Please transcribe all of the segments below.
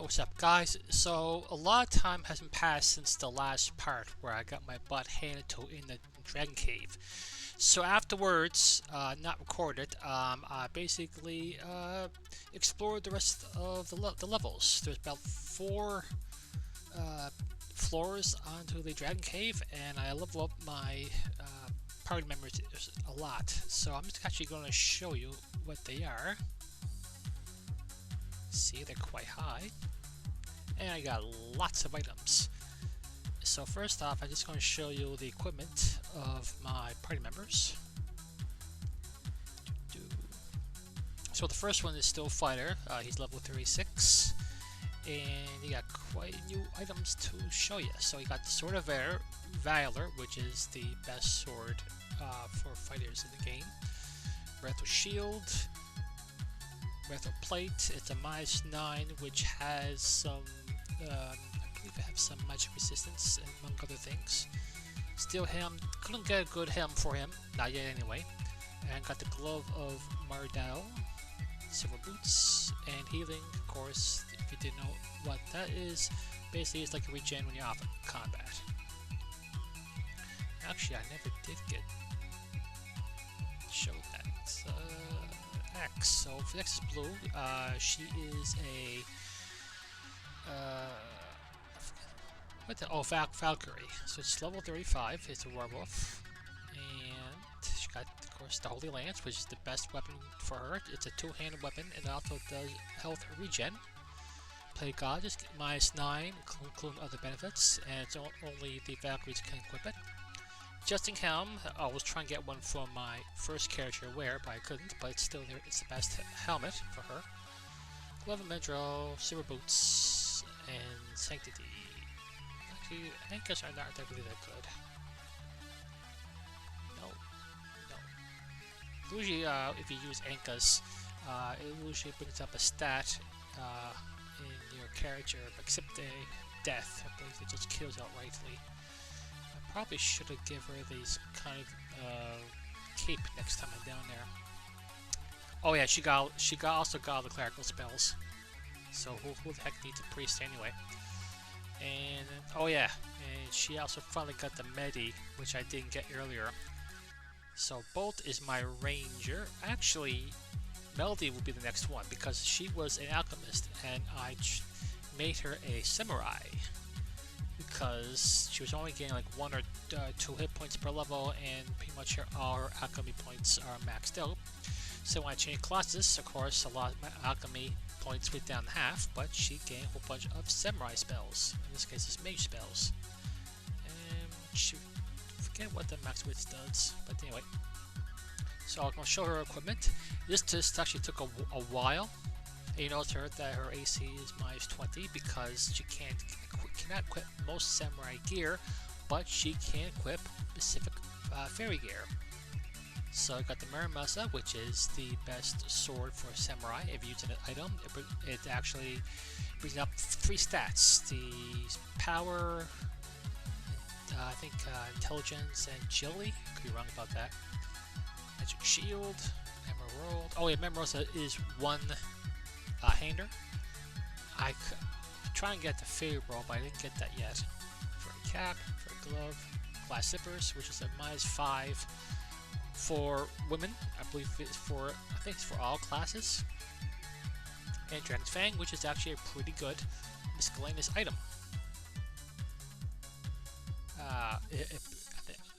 What's up, guys? So a lot of time hasn't passed since the last part where I got my butt handed to in the Dragon Cave. So afterwards, not recorded, I basically explored the rest of the levels. There's about 4 floors onto the Dragon Cave, and I level up my party members a lot. So I'm just actually going to show you what they are. See, they're quite high. And I got lots of items. So first off, I'm just going to show you the equipment of my party members. So the first one is still Fighter. He's level 36. And he got quite new items to show you. So he got the Sword of Valor, which is the best sword for fighters in the game. Breath of Shield. Breath of Plate. It's a -9, which has some, I believe it has some magic resistance, among other things. Steel Helm, couldn't get a good helm for him, not yet anyway. And got the Glove of Mardell, Silver Boots, and Healing, of course, if you didn't know what that is. Basically, it's like a regen when you're off of combat. Actually, I never did get showed that. X. So for X is blue. She is a Valkyrie. So it's level 35. It's a werewolf, and she got, of course, the Holy Lance, which is the best weapon for her. It's a 2-handed weapon, and it also does health regen. Play God is -9, including other benefits, and it's only the Valkyries can equip it. Justing Helm, I was trying to get one for my first character to wear, but I couldn't, but it's still there. It's the best helmet for her. Glove of Medro, Silver Boots, and Sanctity. Actually, anchors are not really that good. No. Usually, if you use anchors, it usually brings up a stat in your character, except a death. I believe it just kills outrightly. Probably should have given her these kind of cape next time I'm down there. Oh yeah, she also got all the clerical spells. So who the heck needs a priest anyway? And oh yeah, and she also finally got the Medi, which I didn't get earlier. So Bolt is my ranger. Actually, Melody will be the next one because she was an alchemist, and I made her a samurai. Because she was only getting like 1 or 2 hit points per level, and pretty much all her alchemy points are maxed out. So when I changed classes, of course, a lot of my alchemy points went down half, but she gained a whole bunch of samurai spells. In this case, it's mage spells. And she forget what the max wits does, but anyway. So I'm gonna show her equipment. This just actually took a while. And you notice that her AC is -20 because she cannot equip most samurai gear, but she can equip specific fairy gear. So I got the Muramasa, which is the best sword for samurai. If you use an item, it actually brings up 3 stats: the power, I think intelligence, and agility. Could be wrong about that. Magic Shield, Emerald. Oh yeah, Emerald is 1 hander. I try and get the fairy roll, but I didn't get that yet. For a cap, for a glove, glass zippers, which is a -5 for women. I believe it's for, I think it's for all classes. And Dragon's Fang, which is actually a pretty good miscellaneous item.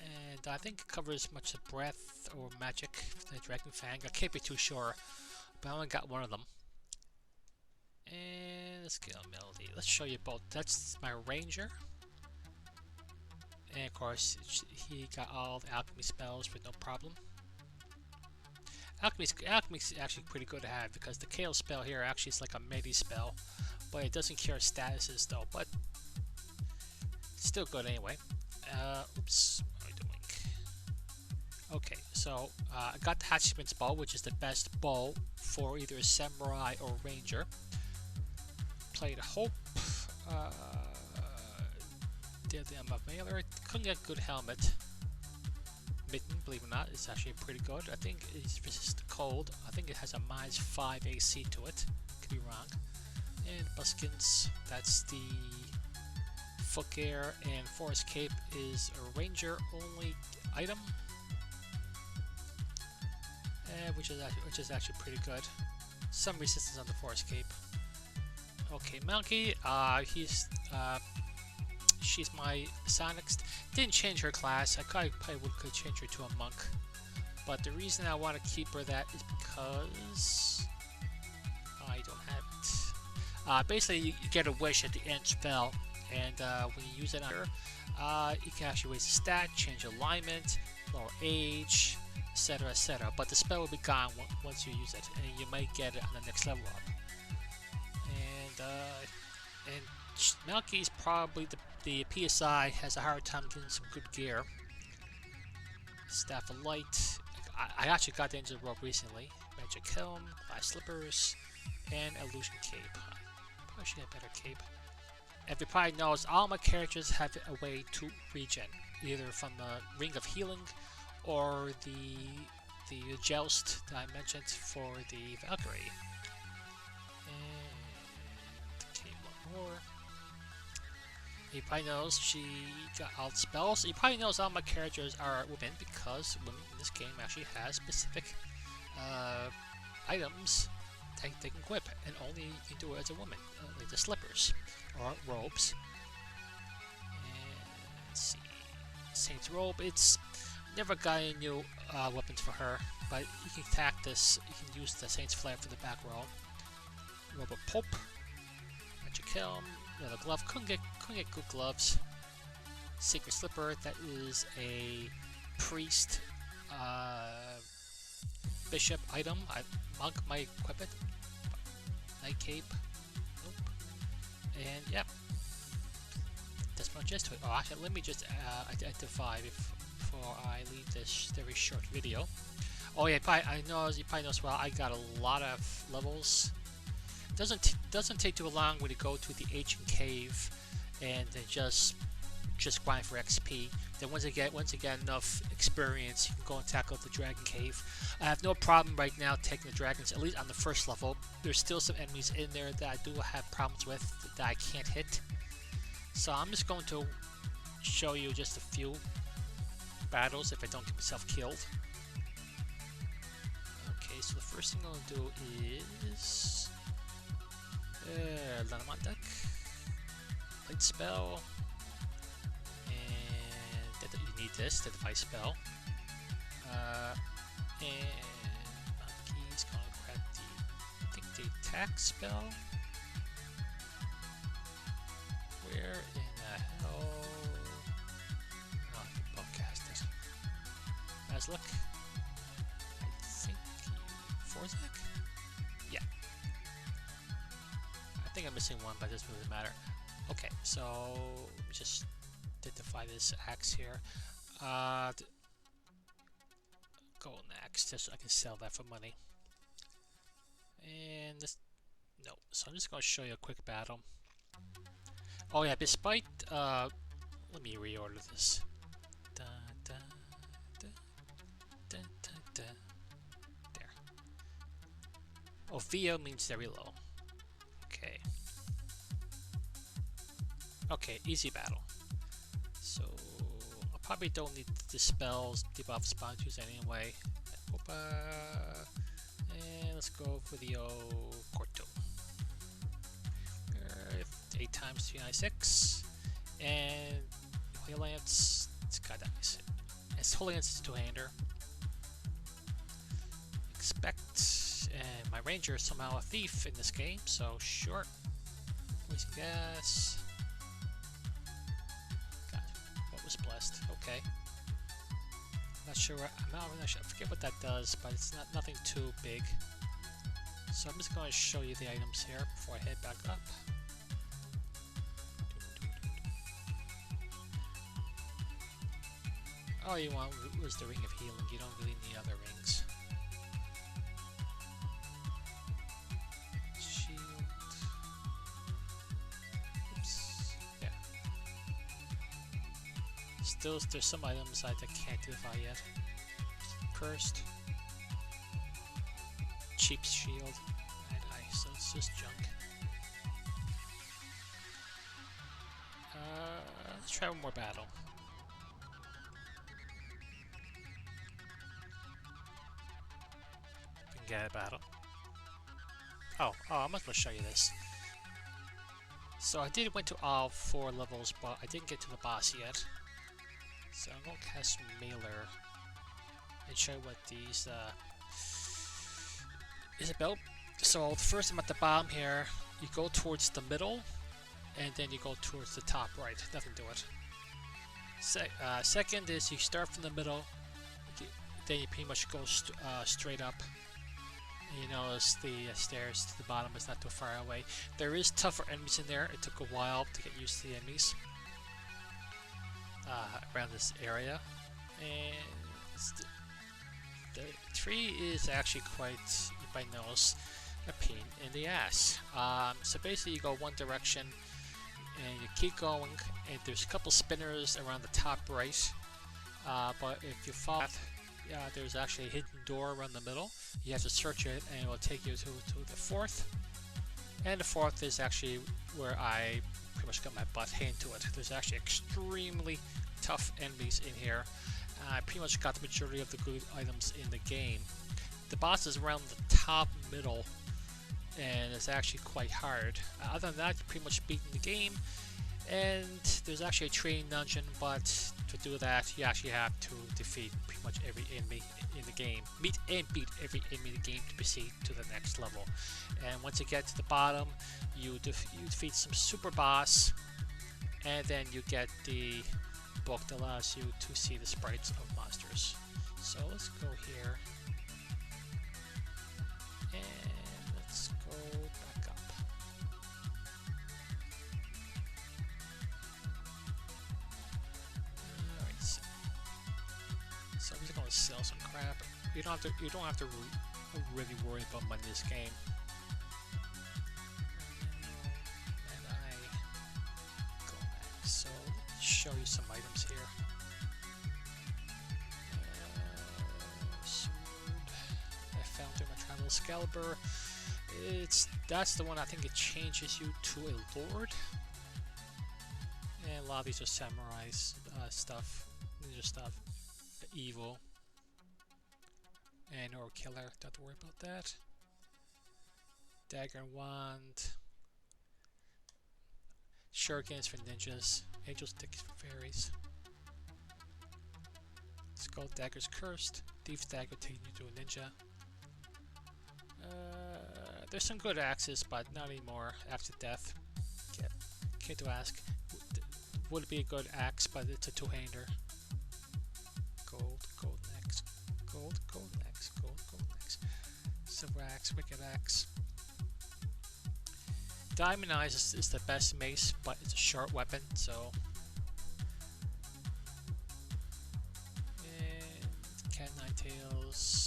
And I think it covers much of breath or magic. The Dragon Fang. I can't be too sure, but I only got one of them. And let's get on Melody. Let's show you both. That's my ranger. And of course, he got all the alchemy spells with no problem. Alchemy's actually pretty good to have because the Kale spell here actually is like a Medi spell, but it doesn't cure statuses though, but it's still good anyway. Oops, what am I doing? Okay, so I got the Hatchman's Bow, which is the best bow for either a samurai or ranger. Played Hope, did the Mailer, couldn't get a good helmet. Mitten, believe it or not, it's actually pretty good. I think it resists the cold. I think it has a -5 AC to it. Could be wrong. And buskins, that's the footgear, and forest cape is a ranger only item, which is actually pretty good. Some resistance on the forest cape. Okay, Monkey, she's my Sonic's. Didn't change her class. I probably could change her to a monk, but the reason I want to keep her that is because I don't have it. Basically, you get a wish at the end spell, and when you use it on her, you can actually raise a stat, change alignment, lower age, etc., etc. But the spell will be gone once you use it, and you might get it on the next level up. And Malky's probably the PSI has a hard time getting some good gear. Staff of Light. I actually got the Angel Rope recently. Magic Helm, 5 Slippers, and Illusion Cape. Probably should get a better cape. Everybody probably knows all my characters have a way to regen, either from the Ring of Healing or the Joust that I mentioned for the Valkyrie. And okay, one more. He probably knows she got all the spells. He probably knows all my characters are women because women in this game actually has specific items that they can equip, and only you can do it as a woman, like the slippers or robes. And let's see, Saint's Robe. It's never got any new weapons for her, but you can attack this. You can use the Saint's Flare for the back row. Robe of Pope, Magic Helm. Another glove. Couldn't get good gloves. Sacred Slipper. That is a priest, bishop item. Monk might equip it. Night cape. Nope. And yep. That's much just to it. Oh, actually, let me just identify before I leave this very short video. Oh yeah, you probably know as well. I got a lot of levels. Doesn't take too long when you go to the ancient cave and then just grind for XP. Then once you get enough experience, you can go and tackle the dragon cave. I have no problem right now taking the dragons, at least on the first level. There's still some enemies in there that I do have problems with that I can't hit. So I'm just going to show you just a few battles if I don't get myself killed. Okay, so the first thing I'm going to do is let him on deck. Light spell. And you need this, the device spell. And Monkey's gonna grab the attack spell. Where in the hell? Oh, the bowcaster. Maslick. I think Forzak? Yeah. I think I'm missing one, but it doesn't really matter. Okay, so just identify this axe here. Gold axe, just so I can sell that for money. And this, no. So I'm just going to show you a quick battle. Oh yeah, despite let me reorder this. Da, da, da, da, da, da. There. Oh, VO means very low. Okay. Okay, easy battle. So I probably don't need the spells, debuff sponsors anyway. And let's go for the Corto. 8 times 396. And Holy Lance, it's kind of nice. It's Holy Lance is a 2-hander. Expect, and my ranger is somehow a thief in this game, so sure. Wasting gas. God, what was blessed? Okay. Not sure. I'm not sure. I forget what that does, but it's nothing too big. So I'm just going to show you the items here before I head back up. All you want was the Ring of Healing. You don't really need other rings. Shield. Oops. Yeah. Still, there's some items I can't identify yet. Cursed. Cheap shield. So it's just junk. Let's try one more battle. We can get a battle. Oh, I must well show you this. So I did went to all 4 levels, but I didn't get to the boss yet. So I'm gonna cast Mailer and show you what these is about. So first I'm at the bottom here. You go towards the middle, and then you go towards the top right. Nothing to it. Second is you start from the middle, then you pretty much go straight up. And you notice the stairs to the bottom is not too far away. There is tougher enemies in there. It took a while to get used to the enemies around this area. And the tree is actually quite, you might notice, a pain in the ass. So basically you go one direction and you keep going, and there's a couple spinners around the top right, but if you follow, there's actually a hidden door around the middle. You have to search it and it will take you to the fourth, and the fourth is actually where I pretty much got my butt handed to it. There's actually extremely tough enemies in here. I pretty much got the majority of the good items in the game. The boss is around the top middle, and it's actually quite hard. Other than that, you're pretty much beating the game. And there's actually a training dungeon, but to do that, you actually have to defeat pretty much every enemy in the game. Meet and beat every enemy in the game to proceed to the next level. And once you get to the bottom, you defeat some super boss, and then you get the book that allows you to see the sprites of monsters. So let's go here. And let's go back up. Alright, so I'm just gonna sell some crap. You don't have to really worry about money in this game. And I go back. So let's show you some items here. Excalibur. That's the one. I think it changes you to a lord, and a lot of these are samurai stuff, ninja stuff, evil, and or killer. Don't have to worry about that. Dagger and wand, shurikens for ninjas, angel sticks for fairies. Skull dagger's cursed. Thief's dagger taking you to a ninja. There's some good axes, but not anymore. Axe of death. Can't to ask. Would be a good axe, but it's a two-hander. Gold next. Gold next. Gold next. Silver axe, wicked axe. Diamond eyes is the best mace, but it's a short weapon, so. And cat nine tails.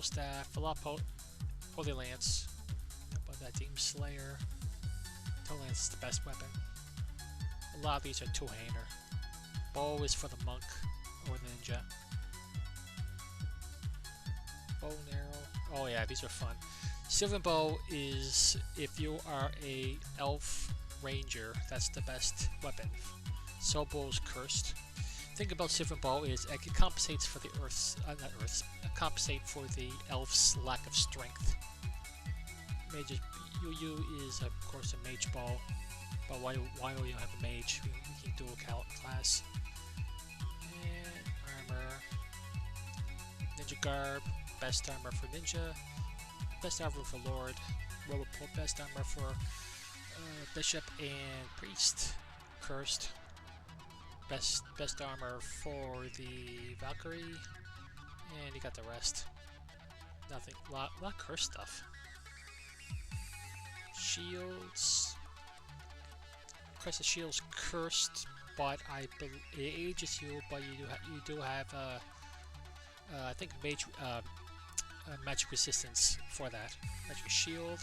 Staff, Holy Lance, but that Demon Slayer. Holy Lance is the best weapon. A lot of these are two-hander. Bow is for the monk or the ninja. Bow and arrow. Oh yeah, these are fun. Sylvan Bow is if you are a elf ranger. That's the best weapon. Soul Bow is cursed. Thing about Sylvan Bow is it compensates for the compensate for the elf's lack of strength. Mage Yu is of course a mage bow, but why do you have a mage? We can dual class. And armor, ninja garb, best armor for ninja, best armor for lord, best armor for bishop and priest, cursed. Best armor for the Valkyrie, and you got the rest. Nothing, lot cursed stuff. Shields. Crest of shields cursed, but it ages you. But you do have I think magic resistance for that. Magic shield.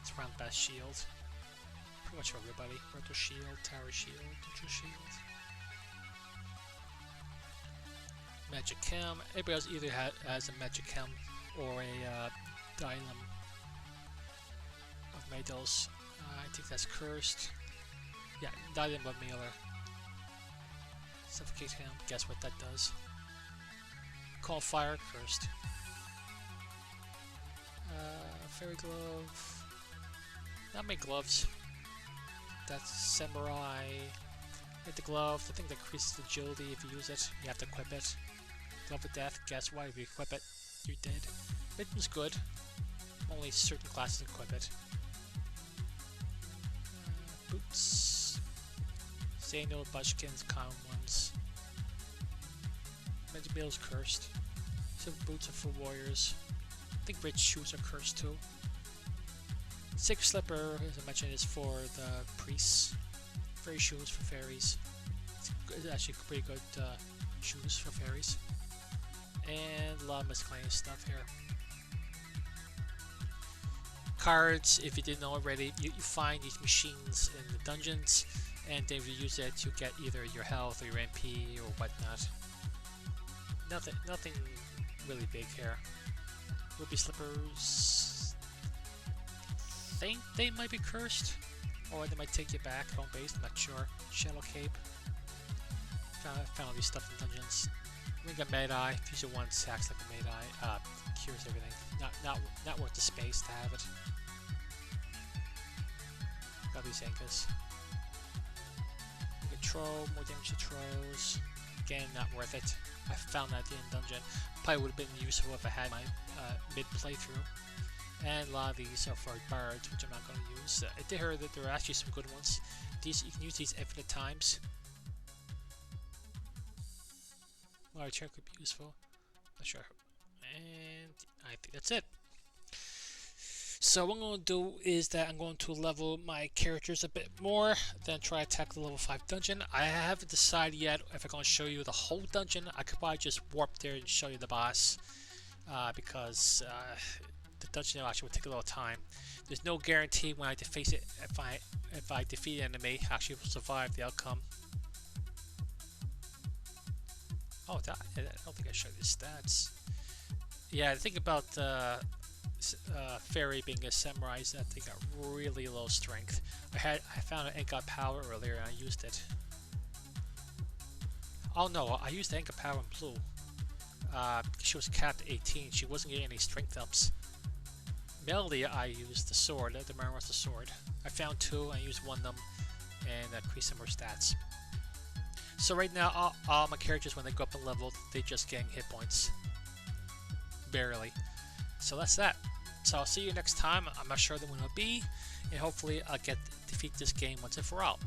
It's around best shield. Pretty much for everybody. Retro shield, tower shield, neutral shield. Magic Chem. Everybody else either has a Magic Chem or a Dilem of Mados. I think that's cursed. Yeah, not in but mailer. Suffocate him. Guess what that does? Call fire. Cursed. Fairy glove. Not many gloves. That's samurai. Get the glove. The thing that increases agility if you use it. You have to equip it. Glove of death. Guess what? If you equip it, you're dead. It was good. Only certain classes equip it. Boots. Zano, Bushkins, common ones. Magic Bill's cursed. Silver boots are for warriors. I think rich shoes are cursed too. Sacred slipper, as I mentioned, is for the priests. Fairy shoes for fairies. It's actually pretty good shoes for fairies. And a lot of miscellaneous stuff here. Cards, if you didn't know already, you find these machines in the dungeons, and then if you use it, you get either your health or your MP or whatnot. Nothing really big here. Ruby slippers. Think they might be cursed, or they might take you back home base. I'm not sure. Shadow cape. Found all these stuff in dungeons. Ring of Mad-Eye. If you use it once, acts like a Mad-Eye. Cures everything. Not worth the space to have it. Got these Ankas. We get Tro, more damage to Tros. Again, not worth it. I found that in dungeon. Probably would have been useful if I had my mid playthrough. And a lot of these are for bards, which I'm not going to use. I did hear that there are actually some good ones. These you can use these infinite times. Large hair could be useful. Not sure. And I think that's it. So what I'm going to do is that I'm going to level my characters a bit more, then try to tackle the level 5 dungeon. I haven't decided yet if I'm going to show you the whole dungeon. I could probably just warp there and show you the boss, because the dungeon actually will take a little time. There's no guarantee when I defeat it, if I defeat an enemy, actually will survive the outcome. Oh, I don't think I showed you the stats. Yeah, the thing about Fairy being a samurai is that they got really low strength. I found an Enka power earlier and I used it. Oh no, I used the Enka power in blue. She was capped at 18. She wasn't getting any strength ups. Melody, I used the sword, the Marin's the sword. I found 2, I used one of them, and increased some more stats. So right now, all my characters, when they go up in level, they just gain hit points. Barely. So that's that. So I'll see you next time. I'm not sure when it'll be, and hopefully I'll defeat this game once and for all.